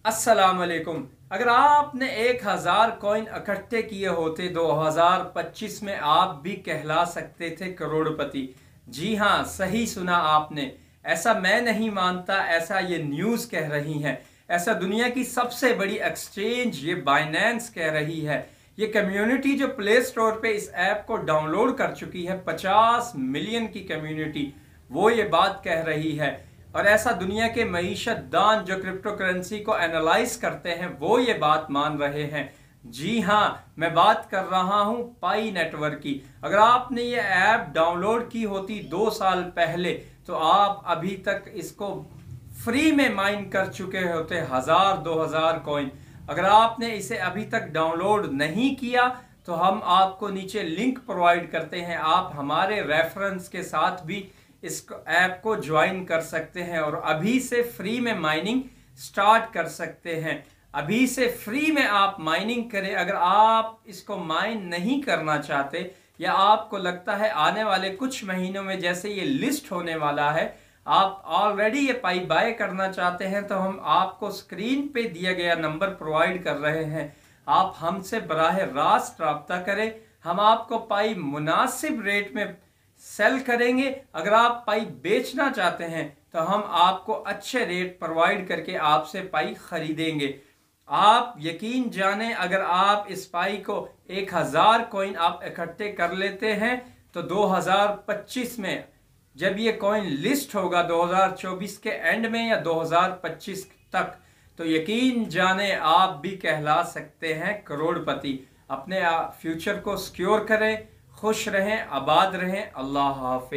अस्सलाम वालेकुम। अगर आपने 1000 कॉइन इकट्ठे किए होते 2025 में, आप भी कहला सकते थे करोड़पति। जी हाँ, सही सुना आपने। ऐसा मैं नहीं मानता, ऐसा ये न्यूज़ कह रही है, ऐसा दुनिया की सबसे बड़ी एक्सचेंज ये बाइनेंस कह रही है। ये कम्युनिटी जो प्ले स्टोर पे इस ऐप को डाउनलोड कर चुकी है, 50 मिलियन की कम्युनिटी, वो ये बात कह रही है। और ऐसा दुनिया के मईशत दान जो क्रिप्टो करेंसी को एनालाइज करते हैं, वो ये बात मान रहे हैं। जी हाँ, मैं बात कर रहा हूं पाई नेटवर्क की। अगर आपने ये ऐप डाउनलोड की होती 2 साल पहले, तो आप अभी तक इसको फ्री में माइन कर चुके होते 1000-2000 कॉइन। अगर आपने इसे अभी तक डाउनलोड नहीं किया, तो हम आपको नीचे लिंक प्रोवाइड करते हैं, आप हमारे रेफरेंस के साथ भी इस ऐप को ज्वाइन कर सकते हैं और अभी से फ्री में माइनिंग स्टार्ट कर सकते हैं। अभी से फ्री में आप माइनिंग करें। अगर आप इसको माइन नहीं करना चाहते, या आपको लगता है आने वाले कुछ महीनों में जैसे ये लिस्ट होने वाला है, आप ऑलरेडी ये पाई बाय करना चाहते हैं, तो हम आपको स्क्रीन पे दिया गया नंबर प्रोवाइड कर रहे हैं। आप हमसे बराह रास्त रब्ता करें, हम आपको पाई मुनासिब रेट में सेल करेंगे। अगर आप पाई बेचना चाहते हैं, तो हम आपको अच्छे रेट प्रोवाइड करके आपसे पाई खरीदेंगे। आप यकीन जाने, अगर आप इस पाई को 1000 कॉइन आप इकट्ठे कर लेते हैं, तो 2025 में जब ये कॉइन लिस्ट होगा 2024 के एंड में या 2025 तक, तो यकीन जाने आप भी कहला सकते हैं करोड़पति। अपने फ्यूचर को सिक्योर करें, खुश रहें, आबाद रहें। अल्लाह हाफिज।